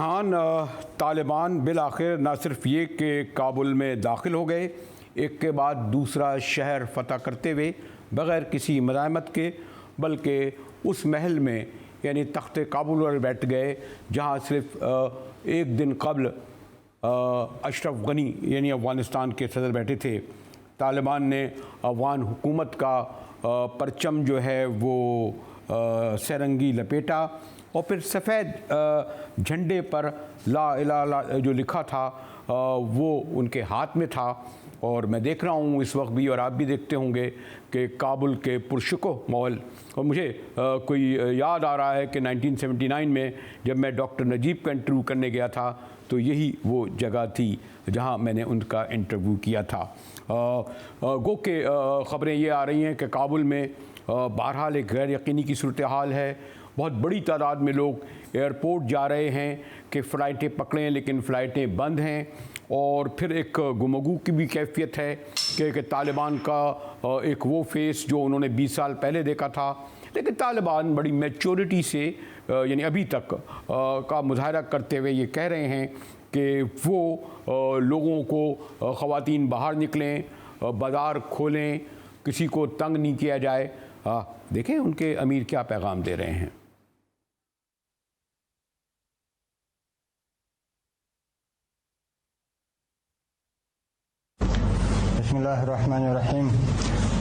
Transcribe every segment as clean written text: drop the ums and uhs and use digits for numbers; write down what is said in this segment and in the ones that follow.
जहान तालिबान बिल आखिर न सिर्फ ये कि काबुल में दाखिल हो गए, एक के बाद दूसरा शहर फतह करते हुए बग़ैर किसी मज़ाहमत के, बल्कि उस महल में यानी तख्त काबुल पर बैठ गए जहाँ सिर्फ एक दिन कबल अशरफ गनी यानी अफ़गानिस्तान के सदर बैठे थे। तालिबान ने अफ़गान हुकूमत का परचम जो है वो सरंगी लपेटा और फिर सफ़ेद झंडे पर ला इलाहा जो लिखा था वो उनके हाथ में था। और मैं देख रहा हूँ इस वक्त भी, और आप भी देखते होंगे कि काबुल के पुरशको मॉल, और मुझे कोई याद आ रहा है कि 1979 में जब मैं डॉक्टर नजीब का इंटरव्यू करने गया था तो यही वो जगह थी जहाँ मैंने उनका इंटरव्यू किया था। गो के ख़बरें ये आ रही हैं कि काबुल में बहरहाल एक गैर यकीनी की सूरत हाल है। बहुत बड़ी तादाद में लोग एयरपोर्ट जा रहे हैं कि फ़्लाइटें पकड़ें, लेकिन फ़्लाइटें बंद हैं। और फिर एक गुमगू की भी कैफियत है कि तालिबान का एक वो फेस जो उन्होंने 20 साल पहले देखा था, लेकिन तालिबान बड़ी मैच्योरिटी से यानी अभी तक का मुजाहरा करते हुए ये कह रहे हैं कि वो लोगों को ख़वातीन बाहर निकलें, बाज़ार खोलें, किसी को तंग नहीं किया जाए। देखें उनके अमीर क्या पैगाम दे रहे हैं। बिस्मिल्लाहिर्रहमानिर्रहीम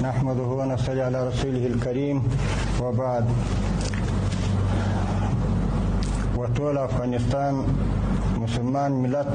नहमदुहु व नसल्ली अला रसूलिहिल करीम व बाद। वटोल अफगानिस्तान मुसलमान मिलत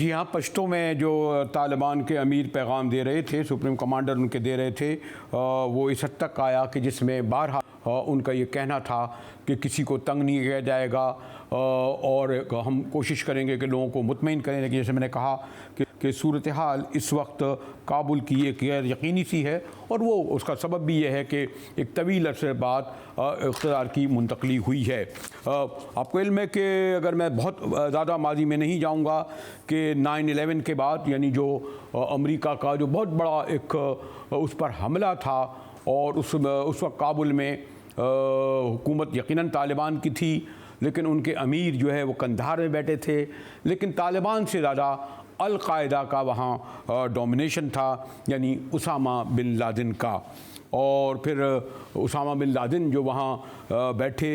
जी हाँ, पश्तो में जो तालिबान के अमीर पैगाम दे रहे थे, सुप्रीम कमांडर उनके दे रहे थे, वो इस हद तक आया कि जिसमें बारहा उनका ये कहना था कि किसी को तंग नहीं किया जाएगा और हम कोशिश करेंगे कि लोगों को मुतमईन करें। लेकिन जैसे मैंने कहा कि सूरत हाल इस वक्त काबुल की एक गैर यकीनी सी है, और वो उसका सबब भी ये है कि एक तवील अरसे बाद इक़्तिदार की मुंतकली हुई है। आपको इल्म है कि अगर मैं बहुत ज़्यादा माजी में नहीं जाऊँगा कि 9/11 के बाद यानी जो अमेरिका का जो बहुत बड़ा एक उस पर हमला था, और उस वक्त काबुल में हुकूमत यकीनन तालिबान की थी, लेकिन उनके अमीर जो है वो कंधार में बैठे थे। लेकिन तालिबान से ज़्यादा अल-कायदा का वहाँ डोमिनेशन था, यानी उसामा बिन लादेन का। और फिर उसामा बिन लादेन जो वहाँ बैठे,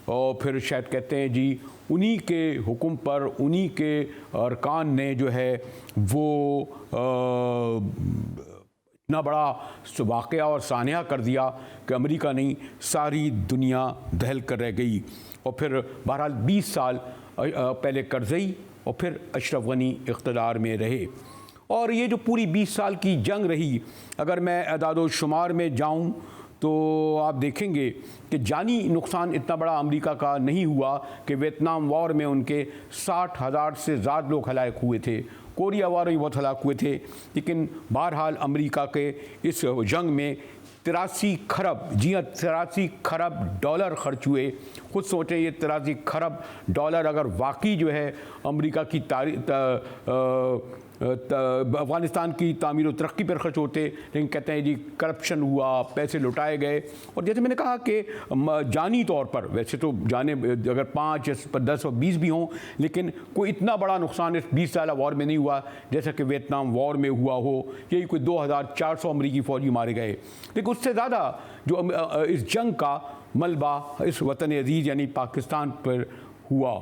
और फिर शायद कहते हैं जी उन्हीं के हुक्म पर उन्हीं के अरकान ने जो है वो इतना बड़ा वाक़या और सानिया कर दिया कि अमेरिका नहीं सारी दुनिया दहल कर रह गई। और फिर बहरहाल 20 साल पहले करज़ई और फिर अशरफ गनी इक़्तिदार में रहे। और ये जो पूरी 20 साल की जंग रही, अगर मैं अदाद शुमार में जाऊँ तो आप देखेंगे कि जानी नुकसान इतना बड़ा अमेरिका का नहीं हुआ कि वियतनाम वॉर में उनके 60,000 से ज़्यादा लोग हलाक हुए थे, कोरिया वॉर में बहुत हलाक हुए थे। लेकिन बहरहाल अमेरिका के इस जंग में 83 खरब, जी हाँ 83 खरब डॉलर खर्च हुए। खुद सोचें ये 83 खरब डॉलर अगर वाकई जो है अमेरिका की अफ़गानिस्तान की तामीर और तरक्की पर खर्च होते, लेकिन कहते हैं जी करप्शन हुआ, पैसे लुटाए गए। और जैसे मैंने कहा कि जानी तौर पर वैसे तो जाने अगर 5 या 10 और 20 भी हों, लेकिन कोई इतना बड़ा नुकसान इस 20 साल वॉर में नहीं हुआ जैसा कि वियतनाम वॉर में हुआ हो। यही कोई 2400 अमरीकी फ़ौजी मारे गए। लेकिन उससे ज़्यादा जो इस जंग का मलबा इस वतन अज़ीज़ यानी पाकिस्तान पर हुआ,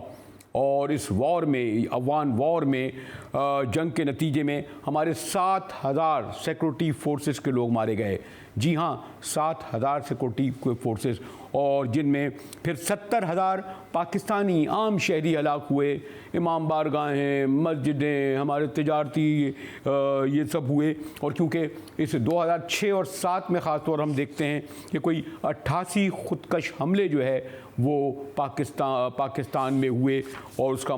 और इस वॉर में, अफ़गान वॉर में जंग के नतीजे में हमारे 7,000 सिक्योरिटी फोर्सेस के लोग मारे गए। जी हाँ, 7,000 सिक्योरिटी फोर्सेस, और जिनमें फिर 70,000 पाकिस्तानी आम शहरी हलाक हुए। इमाम बारगाहें, मस्जिदें, हमारे तिजारती ये सब हुए। और क्योंकि इस 2006 और 7 में ख़ास तौर हम देखते हैं कि कोई 88 ख़ुदकश हमले जो है वो पाकिस्तान में हुए, और उसका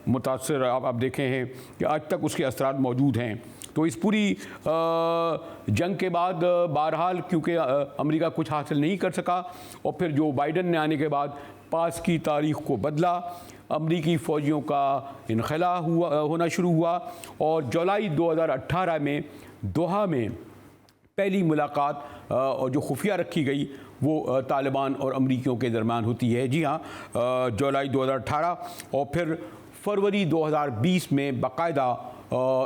मुतासर आप देखे हैं कि आज तक उसके असरात मौजूद हैं। तो इस पूरी जंग के बाद बहरहाल क्योंकि अमेरिका कुछ हासिल नहीं कर सका और फिर जो बाइडन ने आने के बाद पास की तारीख को बदला, अमरीकी फ़ौजियों का इनखला होना शुरू हुआ और जुलाई 2018 में दोहा में पहली मुलाकात और जो खुफिया रखी गई वो तालिबान और अमरीकियों के दरमियान होती है। जी हाँ, जुलाई 2018 और फिर फरवरी 2020 में बाकायदा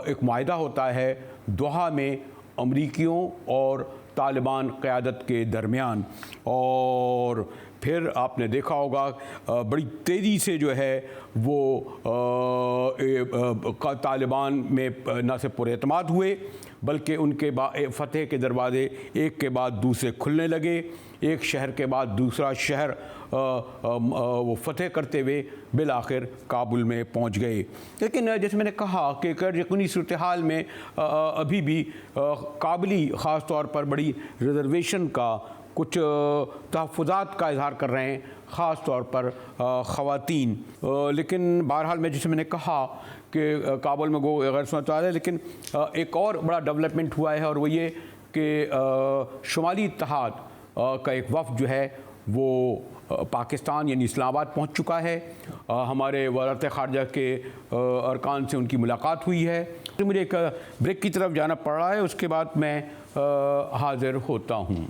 एक माहिदा होता है दोहा में अमरीकियों और तालिबान क़यादत के दरमियान। और फिर आपने देखा होगा बड़ी तेज़ी से जो है वो तालिबान में न सिर्फ पुरएतमाद हुए बल्कि उनके फ़तह के दरवाज़े एक के बाद दूसरे खुलने लगे, एक शहर के बाद दूसरा शहर वो फतह करते हुए बिल आखिर काबुल में पहुंच गए। लेकिन जैसे मैंने कहा कि गैर यकीनी सूरत हाल में अभी भी काबुली ख़ास तौर पर बड़ी रिजर्वेशन का कुछ तहफ़्फ़ुज़ात का इज़हार कर रहे हैं, ख़ास तौर पर ख़वातीन। लेकिन बहरहाल में जैसे मैंने कहा कि काबुल में गो गैर सूरत हाल है, लेकिन एक और बड़ा डेवलपमेंट हुआ है और वो ये कि शुमाली इत्तेहाद का एक वफ़द जो है वो पाकिस्तान यानी इस्लामाबाद पहुंच चुका है। हमारे वज़ारत ख़ारजा के अरकान से उनकी मुलाकात हुई है। तो मुझे एक ब्रेक की तरफ जाना पड़ रहा है, उसके बाद मैं हाज़िर होता हूँ।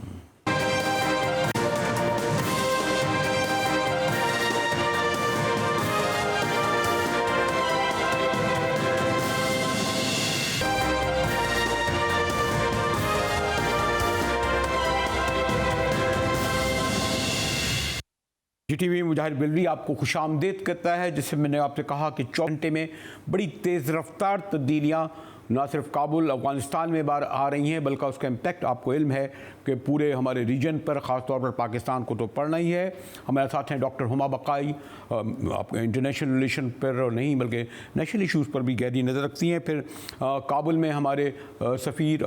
GTV मुजाहिर बिलरी आपको खुशामदीद करता है। जिससे मैंने आपसे कहा कि 24 घंटे में बड़ी तेज़ रफ्तार तब्दीलियाँ ना सिर्फ काबुल अफ़गानिस्तान में बार आ रही हैं बल्कि उसका इम्पेक्ट आपको इल्म है कि पूरे हमारे रीजन पर, ख़ास तौर पर पाकिस्तान को तो पड़ना ही है। हमारे साथ हैं डॉक्टर हुमा बकाई, आपको इंटरनेशनल रिलेशन पर और नहीं बल्कि नेशनल इशूज़ पर भी गहरी नज़र रखती हैं। फिर काबुल में हमारे सफ़ीर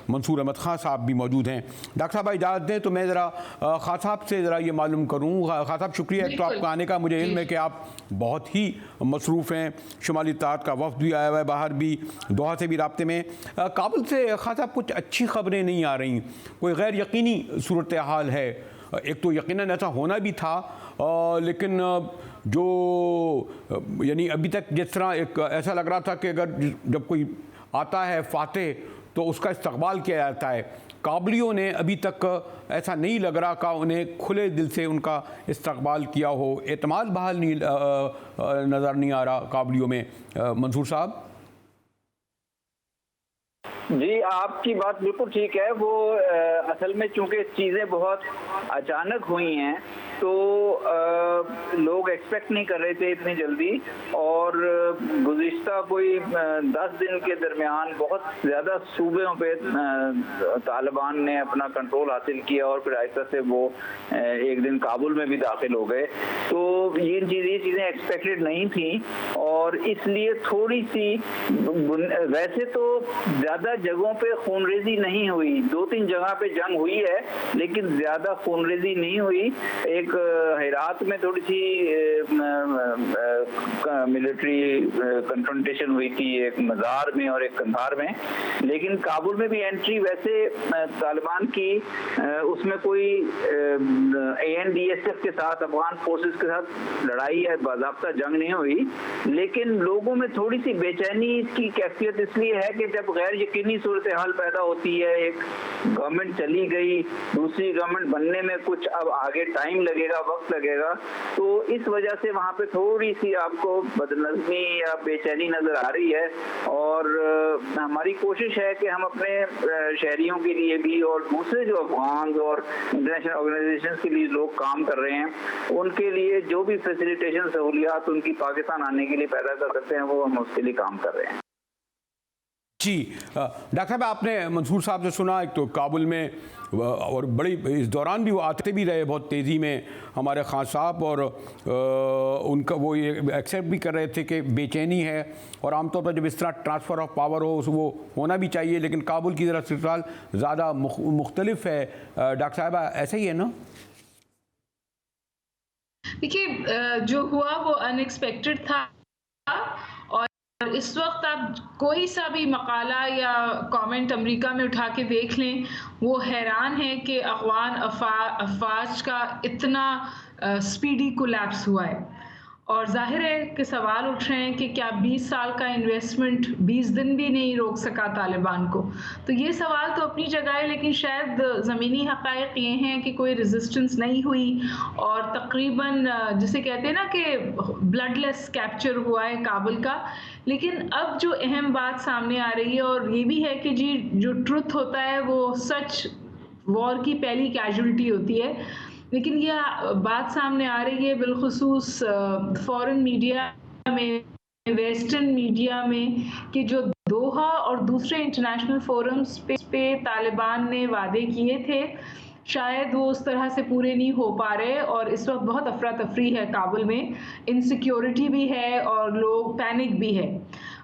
मंसूर अहमद ख़ान साहब भी मौजूद हैं। डॉक्टर साहब इजाज़त दें तो मैं ज़रा ख़ान साहब से ज़रा ये मालूम करूँ। ख़ान साहब शुक्रिया तो आपका आने का, मुझे इल्म है कि आप बहुत ही मसरूफ़ हैं। शुमाली इत्तेहाद का वफ़द भी आया हुआ है, बाहर भी, दोहा से भी राब्ते में। काबुल से ख़ान साहब कुछ अच्छी ख़बरें नहीं आ रही, कोई गैर यकीनी सूरत हाल है। एक तो यकीनन ऐसा होना भी था, लेकिन जो यानी अभी तक जिस तरह एक ऐसा लग रहा था कि अगर जब कोई आता है फातेह तो उसका इस्तकबाल किया जाता है। काबुलियों ने अभी तक ऐसा नहीं लग रहा कि उन्हें खुले दिल से उनका इस्तकबाल किया हो, एतमाद बहाल नहीं नज़र नहीं आ रहा काबुलियों में। मंसूर साहब जी, आपकी बात बिल्कुल ठीक है। वो असल में चूंकि चीज़ें बहुत अचानक हुई हैं तो लोग एक्सपेक्ट नहीं कर रहे थे इतनी जल्दी, और गुज़िश्ता कोई 10 दिन के दरमियान बहुत ज़्यादा सूबों पे तालिबान ने अपना कंट्रोल हासिल किया और फिर आहिस्ता से वो एक दिन काबुल में भी दाखिल हो गए। तो ये चीज़ें एक्सपेक्टेड नहीं थी और इसलिए थोड़ी सी, वैसे तो ज़्यादा जगहों पे खूनरेजी नहीं हुई, 2-3 जगह पे जंग हुई है लेकिन ज़्यादा खूनरेजी नहीं हुई। एक हेरात में थोड़ी सी मिलिट्री कन्फ्रंटेशन हुई थी, एक मज़ार में और एक कंधार में, लेकिन काबुल में भी एंट्री वैसे तालिबान की उसमें कोई ANDSF के साथ, अफगान फोर्सेस के साथ लड़ाई है, बाज़ाब्ता जंग नहीं हुई। लेकिन लोगों में थोड़ी सी बेचैनी की कैफियत इसलिए है कि जब गैर यकीनी सूरत हाल पैदा होती है, एक गवर्नमेंट चली गई, दूसरी गवर्नमेंट बनने में कुछ अब आगे टाइम लगेगा, वक्त लगेगा, तो इस वजह से वहाँ पे थोड़ी सी आपको बदनज़मी या बेचैनी नज़र आ रही है। और हमारी कोशिश है कि हम अपने शहरियों के लिए भी और दूसरे जो अफगान और इंटरनेशनल ऑर्गेनाइजेशंस के लिए लोग काम कर रहे हैं, उनके लिए जो भी फैसिलिटेशन सहूलियात उनकी पाकिस्तान आने के लिए पैदा कर सकते हैं वो हम उसके लिए काम कर रहे हैं। जी डॉक्टर साहब, आपने मंसूर साहब से सुना, एक तो काबुल में और बड़ी इस दौरान भी वो आते भी रहे बहुत तेज़ी में हमारे ख़ान साहब, और उनका वो ये एक्सेप्ट भी कर रहे थे कि बेचैनी है और आमतौर पर जब इस तरह ट्रांसफ़र ऑफ पावर हो वो होना भी चाहिए, लेकिन काबुल की ज़रा सूरत ज़्यादा मुख्तलिफ है। डॉक्टर साहब ऐसा ही है ना? देखिए, जो हुआ वो अनएक्सपेक्टेड था और इस वक्त आप कोई सा भी मकाला या कमेंट अमेरिका में उठा के देख लें, वो हैरान है कि अफ़गान अफवाज का इतना स्पीडी कोलैप्स हुआ है। और जाहिर है कि सवाल उठ रहे हैं कि क्या 20 साल का इन्वेस्टमेंट 20 दिन भी नहीं रोक सका तालिबान को। तो ये सवाल तो अपनी जगह है, लेकिन शायद ज़मीनी हक़ाइक़ ये हैं कि कोई रेजिस्टेंस नहीं हुई और तकरीबन जिसे कहते हैं ना कि ब्लडलेस कैप्चर हुआ है काबुल का। लेकिन अब जो अहम बात सामने आ रही है और ये भी है कि जी जो ट्रुथ होता है वो सच वॉर की पहली कैजुअल्टी होती है। लेकिन यह बात सामने आ रही है बिलखुसूस फॉरेन मीडिया में, वेस्टर्न मीडिया में, कि जो दोहा और दूसरे इंटरनेशनल फोरम्स पे तालिबान ने वादे किए थे शायद वो उस तरह से पूरे नहीं हो पा रहे और इस वक्त बहुत अफरा तफरी है काबुल में, इनसिक्योरिटी भी है और लोग पैनिक भी है।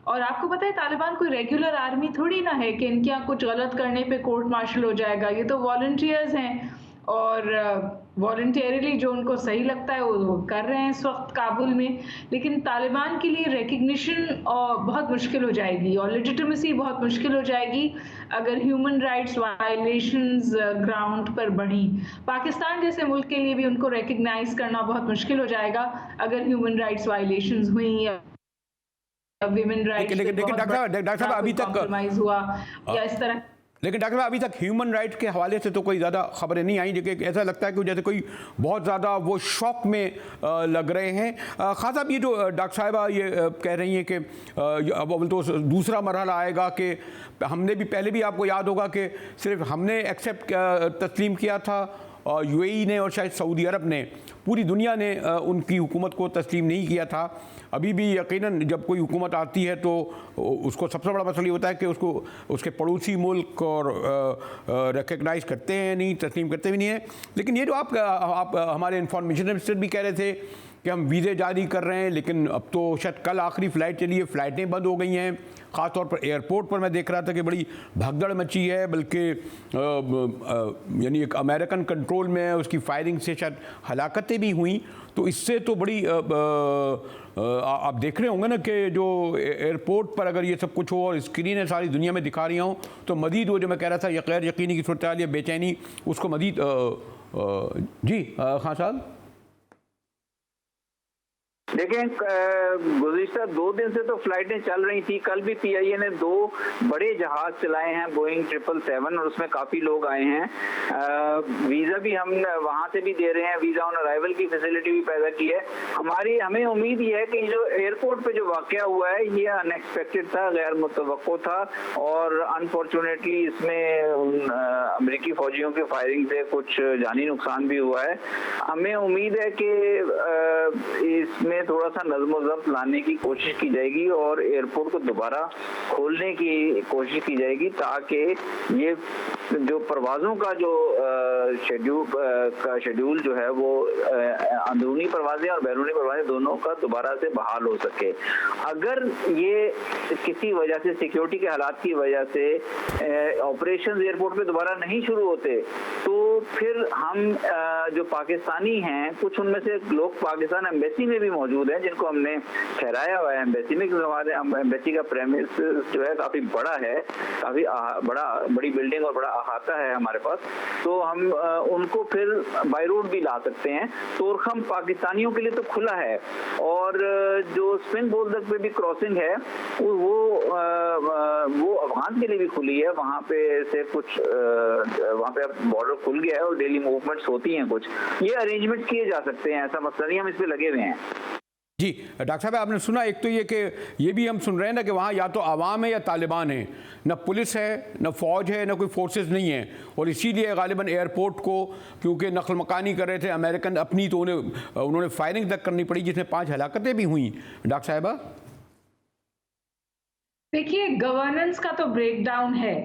और आपको पता है तालिबान कोई रेगुलर आर्मी थोड़ी ना है कि इनके यहाँ कुछ गलत करने पे कोर्ट मार्शल हो जाएगा। ये तो वॉलंटियर्स हैं और वॉलंटियरली जो उनको सही लगता है वो कर रहे हैं इस वक्त काबुल में। लेकिन तालिबान के लिए रिकग्निशन बहुत मुश्किल हो जाएगी और लेजिटिमेसी बहुत मुश्किल हो जाएगी अगर ह्यूमन राइट्स वायलेशंस ग्राउंड पर बढ़ी। पाकिस्तान जैसे मुल्क के लिए भी उनको रिकग्नाइज करना बहुत मुश्किल हो जाएगा अगर ह्यूमन राइट्स वायलेशंस हुई या विमेन राइट्स डॉक्टर साहब अभी तक कॉम्प्रोमाइज हुआ या इस तरह। लेकिन डॉक्टर साहब अभी तक ह्यूमन राइट के हवाले से तो कोई ज़्यादा खबरें नहीं आई, लेकिन ऐसा लगता है कि जैसे कोई बहुत ज़्यादा वो शौक में लग रहे हैं। खास साहब ये जो डॉक्टर साहिबा ये कह रही हैं कि अब तो दूसरा मरहला आएगा कि हमने भी पहले भी आपको याद होगा कि सिर्फ हमने एक्सेप्ट तस्लीम किया था और यूएई ने और शायद सऊदी अरब ने, पूरी दुनिया ने उनकी हुकूमत को तस्लीम नहीं किया था। अभी भी यकीनन जब कोई हुकूमत आती है तो उसको सबसे बड़ा मसला ये होता है कि उसको उसके पड़ोसी मुल्क और रिकग्नाइज़ करते हैं नहीं, तस्लीम करते भी नहीं हैं। लेकिन ये जो आप हमारे इंफॉर्मेशन मिनिस्टर भी कह रहे थे कि हम वीज़े जारी कर रहे हैं, लेकिन अब तो शायद कल आखिरी फ़्लाइट चली है, फ़्लाइटें बंद हो गई हैं। ख़ास तौर पर एयरपोर्ट पर मैं देख रहा था कि बड़ी भगदड़ मची है, बल्कि यानी एक अमेरिकन कंट्रोल में है, उसकी फायरिंग से शायद हलाकतें भी हुई। तो इससे तो बड़ी आप देख रहे होंगे ना कि जो एयरपोर्ट पर अगर ये सब कुछ हो और स्क्रीनें सारी दुनिया में दिखा रही हों तो मज़ीद वो जो मैं कह रहा था ये गैर यकीनी की सूरत हाल या बेचैनी उसको मज़ीद जी खान साहब। देखें गुज़िश्ता 2 दिन से तो फ्लाइटें चल रही थी। कल भी पीआईए ने 2 बड़े जहाज चलाए हैं, बोइंग 777, और उसमें काफ़ी लोग आए हैं। वीज़ा भी हम वहाँ से भी दे रहे हैं, वीज़ा ऑन अराइवल की फैसिलिटी भी पैदा की है। हमें उम्मीद ये है कि जो एयरपोर्ट पे जो वाक़या हुआ है ये अनएक्सपेक्टेड था, गैर मुतवक्को था और अनफॉर्चुनेटली इसमें अमेरिकी फ़ौजियों की फायरिंग से कुछ जानी नुकसान भी हुआ है। हमें उम्मीद है कि इसमें थोड़ा सा नज़्म ज़ब्त लाने की कोशिश की जाएगी और एयरपोर्ट को दोबारा खोलने की कोशिश की जाएगी ताकि ये जो परवाज़ों का जो शेड्यूल जो है वो अंदरूनी परवाज़ें और बैरूनी परवाज़ें दोनों का दोबारा से बहाल हो सके। अगर ये किसी वजह से सिक्योरिटी के हालात की वजह से ऑपरेशन एयरपोर्ट पे दोबारा नहीं शुरू होते तो फिर हम जो पाकिस्तानी हैं, कुछ उनमें से लोग पाकिस्तान एम्बेसी में भी मौजूद हैं जिनको हमने ठहराया हुआ है एम्बेसी में, क्योंकि हमारे एम्बेसी का प्रेमिस जो है काफ़ी बड़ा है, काफ़ी बड़ी बिल्डिंग और बड़ा अहाता है हमारे पास, तो हम उनको फिर बाय रोड भी ला सकते हैं। तोरखम पाकिस्तानियों के लिए तो खुला है और जो स्पिन बोल्दक पे भी क्रॉसिंग है वो अफगान के लिए भी खुली है। वहाँ पे से कुछ वहाँ पे बॉर्डर खुल गया है और डेली मूवमेंट्स होती हैं, कुछ ये अरेंजमेंट किए जा सकते हैं, ऐसा मसला नहीं, हम इस पे लगे हुए हैं। जी डॉक्टर साहब आपने सुना, एक तो ये कि ये भी हम सुन रहे हैं ना कि वहाँ या तो आवाम है या तालिबान है, न पुलिस है न फ़ौज है न कोई फोर्सेस नहीं है, और इसीलिए गालिबन एयरपोर्ट को क्योंकि नकल मकानी कर रहे थे अमेरिकन अपनी, तो उन्होंने फायरिंग तक करनी पड़ी जिसमें 5 हलाकतें भी हुई। डॉक्टर साहिबा देखिए गवर्नेंस का तो ब्रेकडाउन है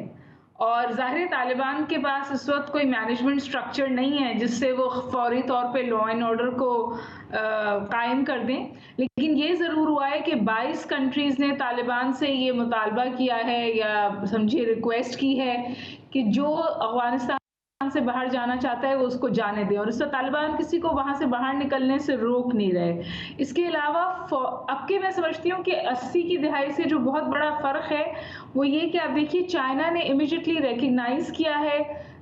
और ज़ाहिर तालिबान के पास इस वक्त कोई मैनेजमेंट स्ट्रक्चर नहीं है जिससे वो फौरी तौर पे लॉ एंड ऑर्डर को कायम कर दें। लेकिन ये ज़रूर हुआ है कि 22 कंट्रीज़ ने तालिबान से ये मुतालबा किया है या समझिए रिक्वेस्ट की है कि जो अफगानिस्तान से बाहर जाना चाहता है वो उसको जाने दे, और इस तालिबान किसी को वहाँ से बाहर निकलने से रोक नहीं रहे। इसके अलावा अब के मैं समझती हूँ कि 80 की दहाई से जो बहुत बड़ा फ़र्क है वो ये कि आप देखिए चाइना ने इमीडिएटली रिकग्नाइज किया है,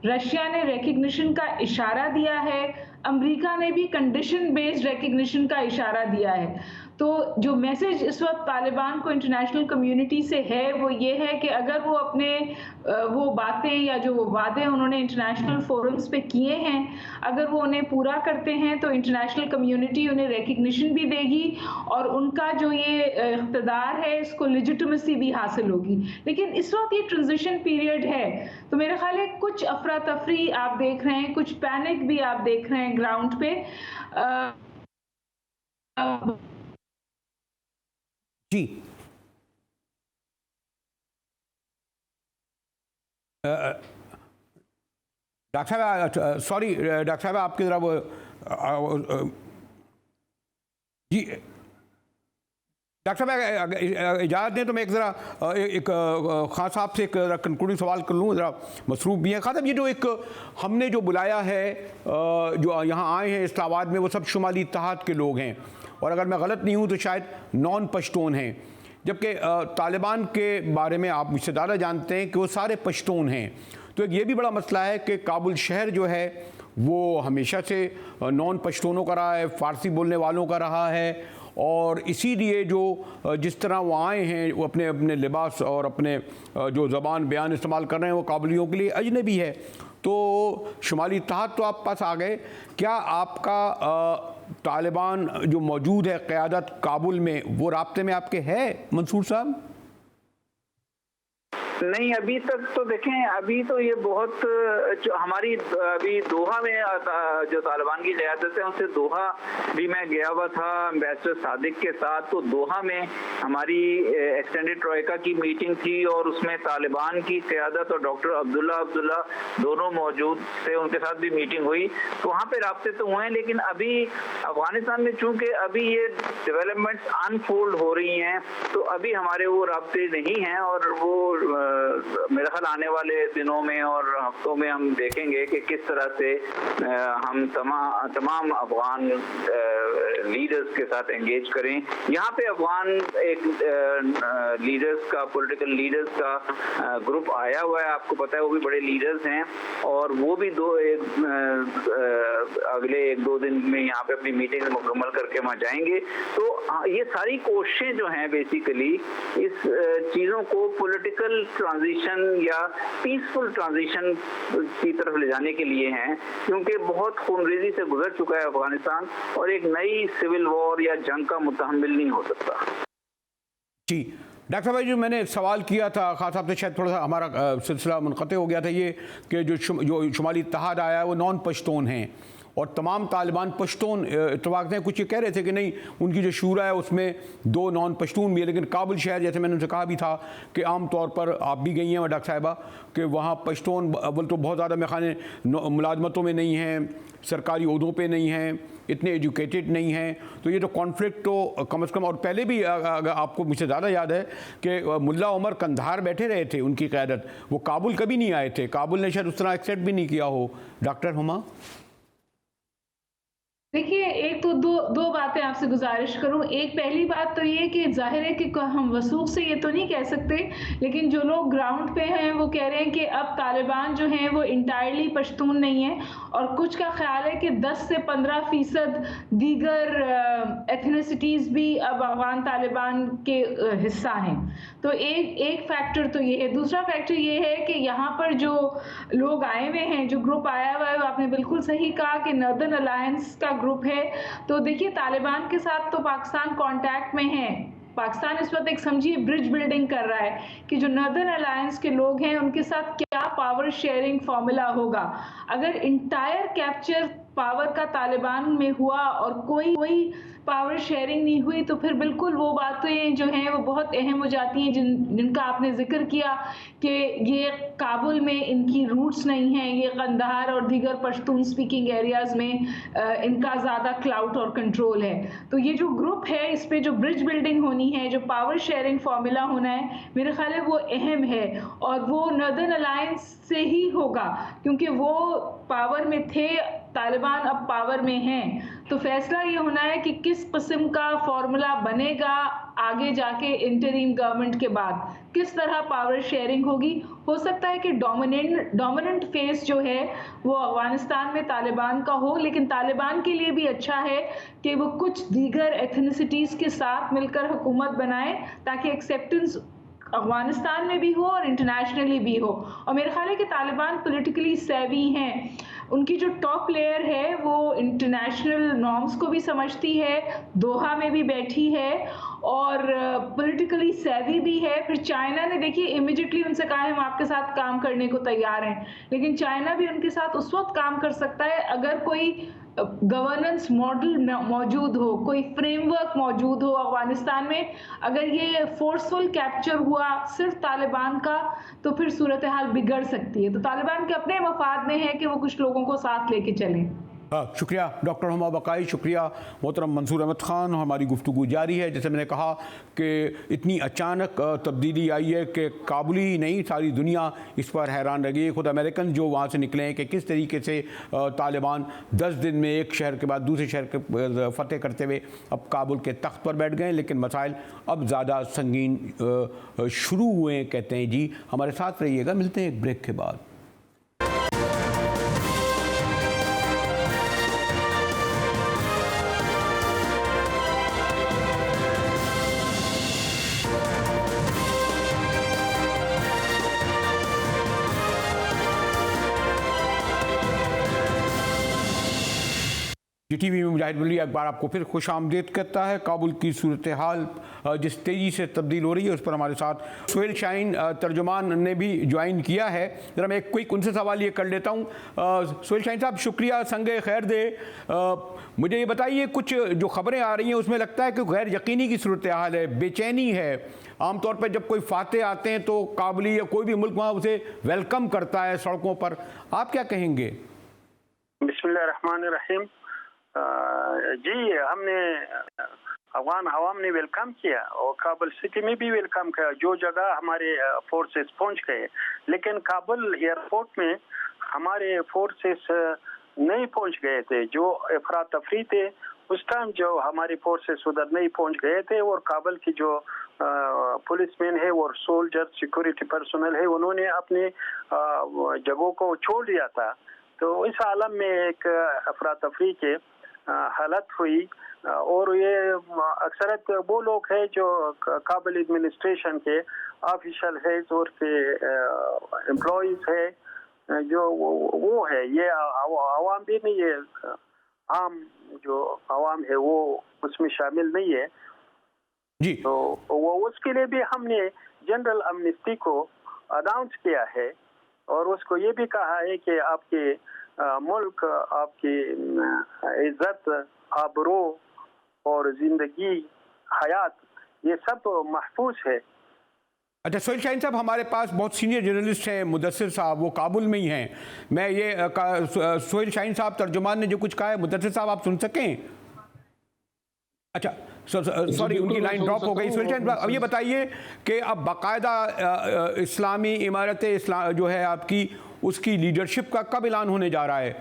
रशिया ने रिकग्निशन का इशारा दिया है, अमेरिका ने भी कंडीशन बेस्ड रिकग्निशन का इशारा दिया है। तो जो मैसेज इस वक्त तालिबान को इंटरनेशनल कम्युनिटी से है वो ये है कि अगर वो अपने वो बातें या जो वो वादे उन्होंने इंटरनेशनल फोरम्स पे किए हैं अगर वो उन्हें पूरा करते हैं तो इंटरनेशनल कम्युनिटी उन्हें रिकग्निशन भी देगी और उनका जो ये इक़्तिदार है इसको लेजिटिमेसी भी हासिल होगी। लेकिन इस वक्त ये ट्रांजिशन पीरियड है तो मेरा ख्याल है कुछ अफरा तफरी आप देख रहे हैं, कुछ पैनिक भी आप देख रहे हैं ग्राउंड पे। जी डॉक्टर साहब, सॉरी डॉक्टर साहब आपकी ज़रा वो जी डॉक्टर साहब इजाज़त दें तो मैं एक ज़रा एक खान साहब से एक कंक्लूडिंग सवाल कर लूँ, ज़रा मसरूफ़ भी हैं। खान साहब ये जो एक हमने जो बुलाया है जो यहाँ आए हैं इस्लामाबाद में वो सब शुमाली इत्तेहाद के लोग हैं और अगर मैं गलत नहीं हूँ तो शायद नॉन पश्तून हैं, जबकि तालिबान के बारे में आप मुझसे ज़्यादा जानते हैं कि वो सारे पश्तून हैं। तो एक ये भी बड़ा मसला है कि काबुल शहर जो है वो हमेशा से नॉन पश्तूनों का रहा है, फ़ारसी बोलने वालों का रहा है और इसीलिए जो जिस तरह वो आए हैं वो अपने अपने लिबास और अपने जो ज़बान बयान इस्तेमाल कर रहे हैं वो काबुलियों के लिए अजनबी है। तो शुमाली इत्तेहाद तो आप पास आ गए, क्या आपका तालिबान जो मौजूद है क़यादत काबुल में वो राब्ते में आपके है मंसूर साहब? नहीं, अभी तक तो देखें, अभी तो ये बहुत जो हमारी अभी दोहा में जो तालिबान की क़यादत है उससे दोहा भी मैं गया हुआ था एम्बेसडर सादिक के साथ। तो दोहा में हमारी एक्सटेंडेड ट्रोइका की मीटिंग थी और उसमें तालिबान की क़यादत और डॉक्टर अब्दुल्ला दोनों मौजूद थे, उनके साथ भी मीटिंग हुई। तो वहाँ पे राब्ते तो हुए हैं, लेकिन अभी अफगानिस्तान में चूँकि अभी ये डेवलपमेंट्स अनफोल्ड हो रही हैं तो अभी हमारे वो राब्ते नहीं हैं और वो मेरा ख्याल आने वाले दिनों में और हफ्तों में हम देखेंगे कि किस तरह से हम तमाम अफगान लीडर्स के साथ एंगेज करें। यहाँ पे अफगान एक लीडर्स का पॉलिटिकल लीडर्स का ग्रुप आया हुआ है, आपको पता है वो भी बड़े लीडर्स हैं और वो भी अगले 1-2 दिन में यहाँ पे अपनी मीटिंग मुकम्मल करके वहाँ जाएंगे। तो ये सारी कोशिशें जो हैं बेसिकली इस चीज़ों को पॉलिटिकल ट्रांजिशन या पीसफुल ट्रांजिशन की तरफ ले जाने के लिए हैं, क्योंकि बहुत खूनरेज़ी से गुजर चुका है अफगानिस्तान और एक नई सिविल वॉर या जंग का मुतहम्मिल नहीं हो सकता। जी डॉक्टर भाई, जो मैंने सवाल किया था खास साहब से, शायद थोड़ा सा हमारा सिलसिला मुनक़ते हो गया था, ये कि जो शुमाली इत्तेहाद आया है वो नॉन पश्तून हैं और तमाम तालिबान पश्तून इत्तफाक़ हैं। कुछ ये कह रहे थे कि नहीं उनकी जो शूरा है उसमें 2 नॉन पश्तून भी है, लेकिन काबुल शहर जैसे मैंने उनसे कहा भी था कि आम तौर पर आप भी गई हैं डॉक्टर साहिबा कि वहाँ पश्तून अव्वल तो बहुत ज़्यादा मेखाने मुलाजमतों में नहीं हैं, सरकारी ओहदों पे नहीं हैं, इतने एजुकेटेड नहीं हैं। तो ये तो कॉन्फ्लिक्ट तो कम से कम, और पहले भी अगर आपको मुझसे ज़्यादा याद है कि मुल्ला उमर कंधार बैठे रहे थे उनकी क़यादत, वो काबुल कभी नहीं आए थे, काबुल ने शायद उस तरह एक्सेप्ट भी नहीं किया हो। डॉक्टर हुमा? देखिए, एक तो दो बातें आपसे गुजारिश करूं। एक पहली बात तो ये कि जाहिर है कि हम वसूख से ये तो नहीं कह सकते, लेकिन जो लोग ग्राउंड पे हैं वो कह रहे हैं कि अब तालिबान जो हैं वो इंटायरली पश्तून नहीं है और कुछ का ख्याल है कि 10 से 15% दीगर एथनिसिटीज़ भी अब अफगान तालिबान के हिस्सा हैं। तो एक फैक्टर तो ये है। दूसरा फैक्टर ये है कि यहाँ पर जो लोग आए हुए हैं, जो ग्रुप आया हुआ है, आपने बिल्कुल सही कहा कि नॉर्दर्न अलायंस का ग्रुप है। तो देखिए, तालिबान के साथ तो पाकिस्तान कांटेक्ट में है। पाकिस्तान इस वक्त एक समझिए ब्रिज बिल्डिंग कर रहा है कि जो नॉर्दर्न अलायंस के लोग हैं उनके साथ क्या पावर शेयरिंग फॉर्मूला होगा। अगर इंटायर कैप्चर पावर का तालिबान में हुआ और कोई पावर शेयरिंग नहीं हुई, तो फिर बिल्कुल वो बातें जो हैं वो बहुत अहम हो जाती हैं जिनका आपने जिक्र किया कि ये काबुल में इनकी रूट्स नहीं हैं, ये कंदहार और दीगर पश्तून स्पीकिंग एरियाज़ में इनका ज़्यादा क्लाउट और कंट्रोल है। तो ये जो ग्रुप है, इस पे जो ब्रिज बिल्डिंग होनी है, जो पावर शेयरिंग फॉर्मूला होना है, मेरे ख्याल है वो अहम है और वो नॉर्दर्न अलायंस से ही होगा, क्योंकि वो पावर में थे, तालिबान अब पावर में हैं। तो फैसला ये होना है कि किस किस्म का फॉर्मूला बनेगा आगे जाके इंटरिम गवर्नमेंट के बाद, किस तरह पावर शेयरिंग होगी। हो सकता है कि डोमिनेंट फेस जो है वो अफगानिस्तान में तालिबान का हो, लेकिन तालिबान के लिए भी अच्छा है कि वो कुछ दीगर एथनिसिटीज़ के साथ मिलकर हुकूमत बनाए, ताकि एक्सेप्टेंस अफगानिस्तान में भी हो और इंटरनेशनली भी हो। और मेरे ख्याल है कि तालिबान पॉलिटिकली सेवी हैं, उनकी जो टॉप लेयर है वो इंटरनेशनल नॉर्म्स को भी समझती है, दोहा में भी बैठी है और पॉलिटिकली सेवी भी है। फिर चाइना ने देखिए इमीडिएटली उनसे कहा है हम आपके साथ काम करने को तैयार हैं, लेकिन चाइना भी उनके साथ उस वक्त काम कर सकता है अगर कोई गवर्नेंस मॉडल मौजूद हो, कोई फ्रेमवर्क मौजूद हो अफगानिस्तान में। अगर ये फोर्सफुल कैप्चर हुआ सिर्फ तालिबान का, तो फिर सूरत हाल बिगड़ सकती है। तो तालिबान के अपने मफाद में है कि वो कुछ लोगों को साथ लेके चलें। शुक्रिया डॉक्टर हुमा बकाई, शुक्रिया मोहतरम मंसूर अहमद ख़ान। हमारी गुफ्तगू जारी है। जैसे मैंने कहा कि इतनी अचानक तब्दीली आई है कि काबुल ही नहीं सारी दुनिया इस पर हैरान रह गई। खुद अमेरिकन जो वहाँ से निकले हैं कि किस तरीके से तालिबान 10 दिन में एक शहर के बाद दूसरे शहर के फतेह करते हुए अब काबुल के तख्त पर बैठ गए, लेकिन मसाइल अब ज़्यादा संगीन शुरू हुए हैं कहते हैं जी। हमारे साथ रहिएगा, मिलते हैं एक ब्रेक के बाद। टीवी में मुजाहिद वली अखबार आपको फिर खुश आमदेद करता है। काबुल की सूरत हाल जिस तेज़ी से तब्दील हो रही है उस पर हमारे साथ सोहेल शाहीन तर्जुमान ने भी ज्वाइन किया है। ज़रा मैं एक क्विक उनसे सवाल ये कर लेता हूँ। सोहेल शाहीन साहब शुक्रिया, संगे खैर दे। मुझे ये बताइए, कुछ जो खबरें आ रही हैं उसमें लगता है कि गैर यकीनी की सूरत हाल है, बेचैनी है। आमतौर पर जब कोई फातेह आते हैं तो काबुली या कोई भी मुल्क वहाँ उसे वेलकम करता है सड़कों पर, आप क्या कहेंगे? बिस्मिल्लाहिर्रहमानिर्रहीम। जी, हमने अफगान अवाम ने वेलकम किया और काबुल सिटी में भी वेलकम किया, जो जगह हमारे फोर्सेस पहुंच गए। लेकिन काबुल एयरपोर्ट में हमारे फोर्सेस नहीं पहुंच गए थे। जो अफरा तफरी थे उस टाइम, जो हमारी फोर्सेस उधर नहीं पहुंच गए थे और काबुल की जो पुलिसमैन है और सोल्जर सिक्योरिटी पर्सनल है उन्होंने अपने जगहों को छोड़ दिया था। तो इस आलम में एक अफरा तफरी के हालत हुई और ये अक्सरत वो लोग हैं जो काबुल एडमिनिस्ट्रेशन के ऑफिशियल है और के एम्प्लॉइज है, जो वो है। ये आवाम भी नहीं है, आम जो आवाम है वो उसमें शामिल नहीं है जी। तो वो उसके लिए भी हमने जनरल अमनिस्टी को अनाउंस किया है और उसको ये भी कहा है कि आपके मुल्क, आपकी इज्जत, आबरू और जिंदगी, हयात, ये सब महफूज है। अच्छा सोहेल शाहीन साहब, हमारे पास बहुत सीनियर जर्नलिस्ट हैं, मुदस्सिर साहब, वो काबुल में ही हैं। मैं ये सोहेल शाहीन साहब तर्जुमान ने जो कुछ कहा है, मुदस्सिर साहब आप सुन सकें? अच्छा सॉरी, उनकी लाइन ड्रॉप हो गई। सोहेल शाहीन साहब, अब ये बताइए कि अब बाकायदा इस्लामी इमारत इस्लाम जो है आपकी, उसकी लीडरशिप का कब ऐलान होने जा रहा है?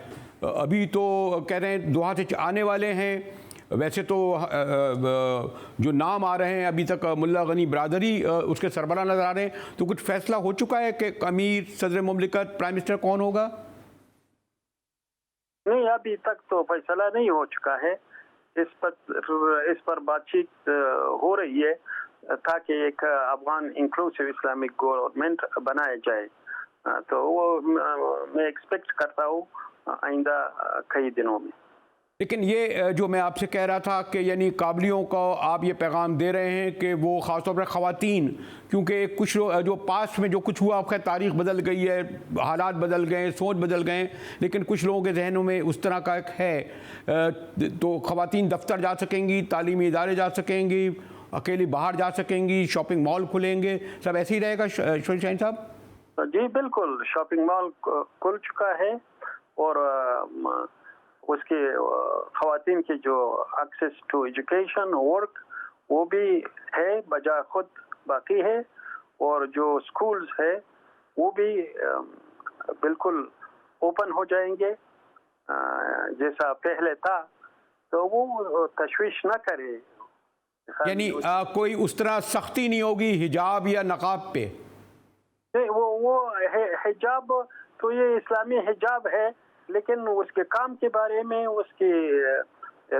अभी तो कह रहे हैं दोहा से आने वाले हैं। वैसे तो जो नाम आ रहे हैं अभी तक मुल्ला गनी बरादरी उसके सरबराह नजर आ रहे हैं, तो कुछ फैसला हो चुका है कि अमीर, सदर मुमलिकत, प्राइम मिनिस्टर कौन होगा? नहीं, अभी तक तो फैसला नहीं हो चुका है। इस पर बातचीत हो रही है ताकि एक अफगान इंक्लूसिव इस्लामिक गवर्नमेंट बनाया जाए। तो वो मैं एक्सपेक्ट करता हूँ आइंदा कई दिनों में। लेकिन ये जो मैं आपसे कह रहा था कि यानी काबलियों को आप ये पैगाम दे रहे हैं कि वो ख़ासतौर पर ख़वातीन, क्योंकि कुछ जो पास्ट में जो कुछ हुआ, खैर तारीख़ बदल गई है, हालात बदल गए, सोच बदल गए, लेकिन कुछ लोगों के जहनों में उस तरह का एक है। तो ख़वातीन दफ्तर जा सकेंगी, तालीमी इदारे जा सकेंगी, अकेली बाहर जा सकेंगी, शॉपिंग मॉल खुलेंगे, सब ऐसे ही रहेगा शोल शाहीन साहब? जी बिल्कुल, शॉपिंग मॉल खुल चुका है और उसके ख़वातीन की जो एक्सेस टू एजुकेशन वर्क वो भी है, बजा खुद बाकी है, और जो स्कूल्स है वो भी बिल्कुल ओपन हो जाएंगे जैसा पहले था, तो वो तशवीश न करे। यानी कोई उस तरह सख्ती नहीं होगी हिजाब या नकाब पे? नहीं, वो हिजाब तो ये इस्लामी हिजाब है, लेकिन उसके काम के बारे में, उसकी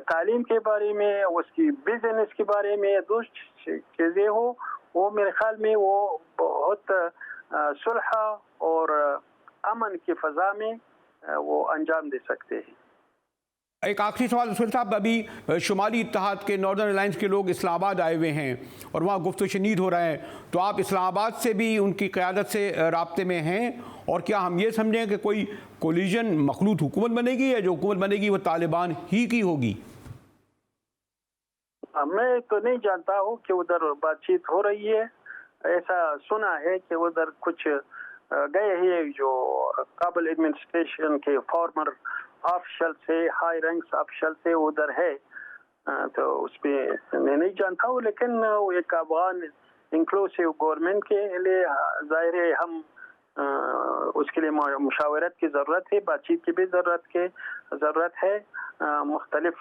तालीम के बारे में, उसकी बिजनेस के बारे में दूसरी चीज़ें हो, वो मेरे ख्याल में वो बहुत सुलह और अमन की फ़ज़ा में वो अंजाम दे सकते हैं। एक आखिरी सवाल रसूल साहब, अभी शुमाली इत्तेहाद के नॉर्दर्न अलायंस के लोग इस्लामाबाद आए हुए हैं और वहाँ गुफ्त शनीद हो रहा है, तो आप इस्लामाबाद से भी उनकी क़यादत से राब्ते में हैं, और क्या हम ये समझें कि कोई कोलिजन मखलूत हुकूमत बनेगी, या जो हुकूमत बनेगी वो तालिबान ही की होगी? मैं तो नहीं जानता हूँ कि उधर बातचीत हो रही है, ऐसा सुना है कि उधर कुछ गए हैं जो काबुल एडमिनिस्ट्रेशन के फॉर्मर ऑफिशियल से, हाई रैंक्स ऑफिशियल से उधर है, तो उस पर मैं नहीं जानता हूँ, लेकिन एक अफगान इंक्लूसिव गवर्नमेंट के लिए जाहिर है हम उसके लिए मुशावरत की ज़रूरत है, बातचीत की भी ज़रूरत है मुख्तलिफ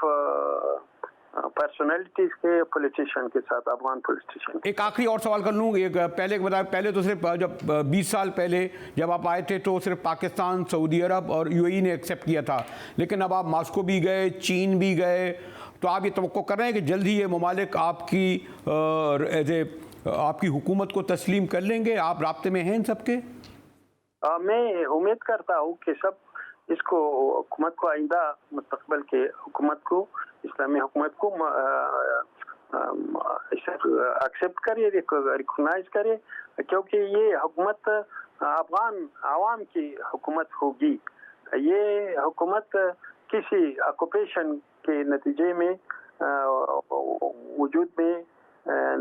पर्सनैलिटीज़ के, पॉलिटिशियन के साथ, अफगान पॉलिटिशियन। एक आखिरी और सवाल कर लूँ, एक पहले तो सिर्फ जब 20 साल पहले जब आप आए थे तो सिर्फ पाकिस्तान, सऊदी अरब और यूएई ने एक्सेप्ट किया था, लेकिन अब आप मॉस्को भी गए, चीन भी गए, तो आप ये तवक्को कर रहे हैं कि जल्द ही ये ममालिक आपकी हुकूमत को तस्लीम कर लेंगे? आप राब्ते में हैं इन सबके? मैं उम्मीद करता हूँ कि सब इसको हुकूमत को, आइंदा मुस्तकबिल के हुकूमत को, इस्लामी हुकूमत को एक्सेप्ट करे, रिकॉग्नाइज करे, क्योंकि ये हुकूमत अफगान आवाम की हुकूमत होगी। ये हुकूमत किसी ऑक्यूपेशन के नतीजे में वजूद में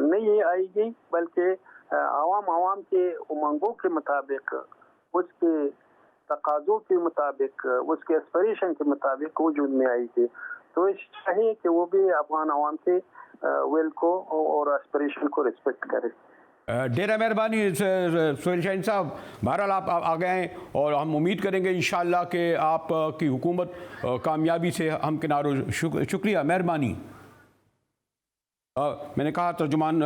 नहीं आएगी, बल्कि आवाम के उमंगों के मुताबिक, उसके तकाज़ों के मुताबिक, उसके एस्पिरेशन के मुताबिक वजूद में आएगी। तो इस चाहिए कि वो भी अफगान आवाम के विल को और एस्पिरेशन को रिस्पेक्ट करे। डेरा मेहरबानी सोहेल शाहीन साहब, बहरहाल आप आ गए हैं और हम उम्मीद करेंगे इंशाअल्लाह कि आपकी हुकूमत कामयाबी से हम किनारों। शुक्रिया, मेहरबानी। मैंने कहा तर्जुमान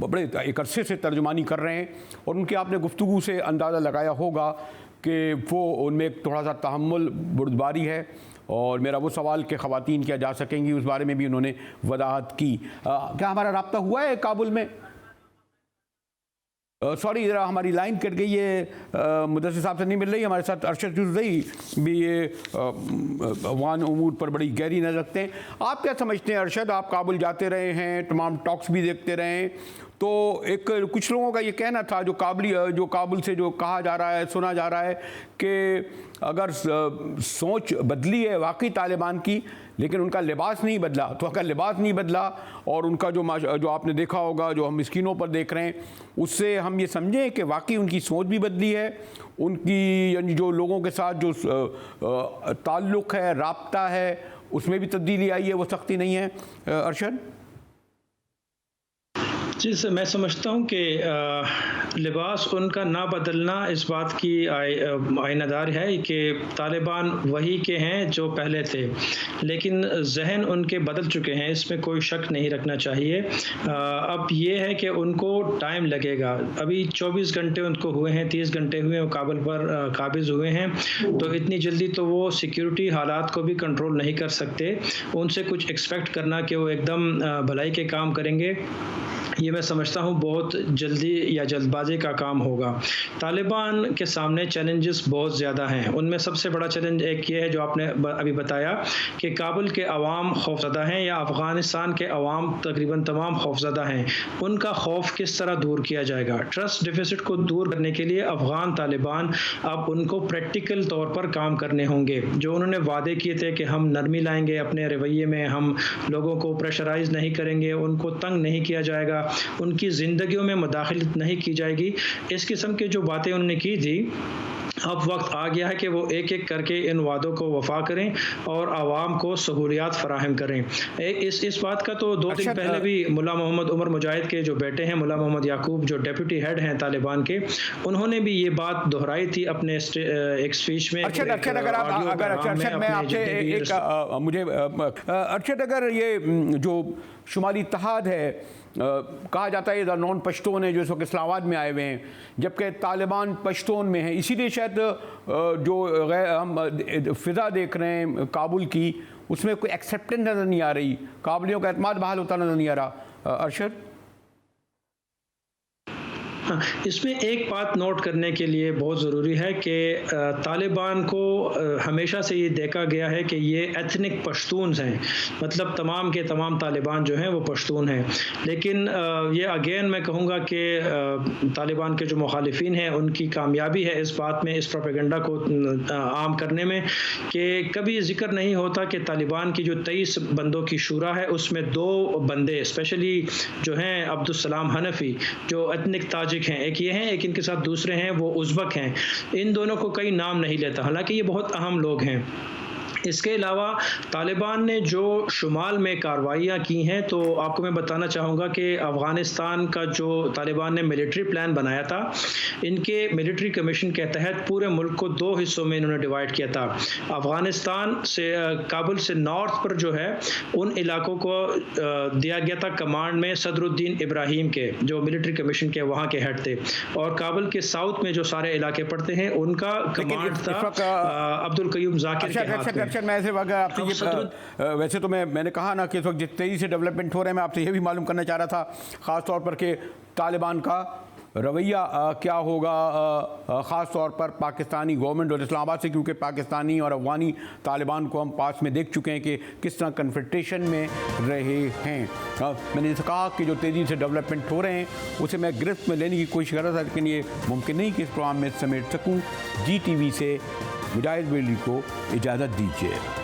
बड़े एक अरसे से तर्जुमानी कर रहे हैं और उनकी आपने गुफ्तगू से अंदाज़ा लगाया होगा कि वो उनमें एक थोड़ा सा तहम्मुल, बुर्दबारी है, और मेरा वो सवाल कि ख़वातीन क्या जा सकेंगी उस बारे में भी उन्होंने वजाहत की। क्या हमारा राब्ता हुआ है काबुल में? सॉरी, ज़रा हमारी लाइन कट गई है, मुदस्सिर साहब से नहीं मिल रही। हमारे साथ अरशद जुज़ई भी ये अफ़गान उमूर पर बड़ी गहरी नज़र रखते हैं। आप क्या समझते हैं अरशद? आप काबुल जाते रहे हैं, तमाम टॉक्स भी देखते रहे हैं, तो एक कुछ लोगों का ये कहना था, जो काबुल से जो कहा जा रहा है, सुना जा रहा है कि अगर सोच बदली है वाकई तालिबान की, लेकिन उनका लिबास नहीं बदला, तो अगर लिबास नहीं बदला और उनका जो आपने देखा होगा, जो हम स्क्रीनों पर देख रहे हैं, उससे हम ये समझें कि वाकई उनकी सोच भी बदली है, उनकी यानी जो लोगों के साथ जो ताल्लुक़ है, राब्ता है, उसमें भी तब्दीली आई है, वो सख्ती नहीं है। अरशद जी सर, मैं समझता हूँ कि लिबास उनका ना बदलना इस बात की आइनादार है कि तालिबान वही के हैं जो पहले थे, लेकिन जहन उनके बदल चुके हैं, इसमें कोई शक नहीं रखना चाहिए। अब ये है कि उनको टाइम लगेगा। अभी 24 घंटे उनको हुए हैं, 30 घंटे हुए हैं, काबुल पर काबिज हुए हैं, तो इतनी जल्दी तो वो सिक्योरिटी हालात को भी कंट्रोल नहीं कर सकते। उनसे कुछ एक्सपेक्ट करना कि वो एकदम भलाई के काम करेंगे, ये मैं समझता हूँ बहुत जल्दी या जल्दबाजी का काम होगा। तालिबान के सामने चैलेंजेस बहुत ज़्यादा हैं। उनमें सबसे बड़ा चैलेंज एक ये है जो आपने अभी बताया कि काबुल के अवाम खौफज़दा हैं या अफ़गानिस्तान के अवाम तकरीबन तमाम खौफज़दा हैं। उनका खौफ किस तरह दूर किया जाएगा? ट्रस्ट डिफिसिट को दूर करने के लिए अफ़गान तालिबान अब उनको प्रैक्टिकल तौर पर काम करने होंगे। जो उन्होंने वादे किए थे कि हम नरमी लाएंगे अपने रवैये में, हम लोगों को प्रेशराइज नहीं करेंगे, उनको तंग नहीं किया जाएगा, उनकी ज़िंदगियों में मुदाखलत नहीं की जाएगी, इस किस्म की जो बातें उन्होंने की थी, अब वक्त आ गया है कि वो एक एक करके इन वादों को वफा करें और आवाम को सहूलियात फराहम करें। इस बात का तो 2 दिन पहले भी मुल्ला मोहम्मद उमर मुजाहिद के जो बेटे हैं मुल्ला मोहम्मद याकूब, जो डेप्यूटी हेड हैं तालिबान के, उन्होंने भी ये बात दोहराई थी अपने एक स्पीच में। अरशद, अगर ये जो शुमाली इत्तेहाद है, कहा जाता है इधर नॉन पश्तून है जो इस वक्त इस्लामाबाद में आए हुए हैं, जबकि तालिबान पश्तून में है, इसीलिए शायद जो हम फ़िज़ा देख रहे हैं काबुल की, उसमें कोई एक्सेप्टेंस नज़र नहीं आ रही, काबुलियों का एतमाद बहाल होता नज़र नहीं आ रहा। अरशद, इसमें एक बात नोट करने के लिए बहुत ज़रूरी है कि तालिबान को हमेशा से ये देखा गया है कि ये एथनिक पश्तून हैं, मतलब तमाम के तमाम तालिबान जो हैं वो पश्तून हैं। लेकिन ये अगेन मैं कहूँगा कि तालिबान के जो मुखालिफिन हैं उनकी कामयाबी है इस बात में, इस प्रोपेगेंडा को आम करने में, कि कभी जिक्र नहीं होता कि तालिबान की जो 23 बंदों की शूरा है उसमें 2 बंदे स्पेशली जो हैं अब्दुल सलाम हनफी जो एथनिक ताजिक हैं, एक ये हैं, एक इनके साथ दूसरे हैं वो उज़्बक हैं, इन दोनों को कई नाम नहीं लेता, हालांकि ये बहुत अहम लोग हैं। इसके अलावा तालिबान ने जो शुमाल में कार्रवाइयाँ की हैं, तो आपको मैं बताना चाहूँगा कि अफ़गानिस्तान का जो तालिबान ने मिलिट्री प्लान बनाया था, इनके मिलिट्री कमीशन के तहत पूरे मुल्क को 2 हिस्सों में इन्होंने डिवाइड किया था। अफ़गानिस्तान से काबुल से नॉर्थ पर जो है उन इलाकों को दिया गया था कमांड में सदरुद्दीन इब्राहिम के, जो मिलिट्री कमीशन के वहाँ के हेड थे, और काबुल के साउथ में जो सारे इलाके पड़ते हैं उनका कमांड था अब्दुल कयूम जाकिर के हाथ में। मैं ऐसे अगर आपसे ये वैसे तो मैंने कहा ना कि इस वक्त जिस तेज़ी से डेवलपमेंट हो रहे हैं, मैं आपसे ये भी मालूम करना चाह रहा था ख़ास तौर पर कि तालिबान का रवैया क्या होगा ख़ास तौर पर पाकिस्तानी गवर्नमेंट और इस्लामाबाद से, क्योंकि पाकिस्तानी और अफ़गानी तालिबान को हम पास में देख चुके हैं कि किस तरह कन्फ्रंटेशन में रहे हैं। मैंने जैसे कहा कि जो तेज़ी से डेवलपमेंट हो रहे हैं उसे मैं गिरफ्त में लेने की कोशिश कर रहा था, लेकिन ये मुमकिन नहीं कि इस प्रोग्राम में समेट सकूँ। GTV से मुजाहिद बेली को इजाज़त दीजिए।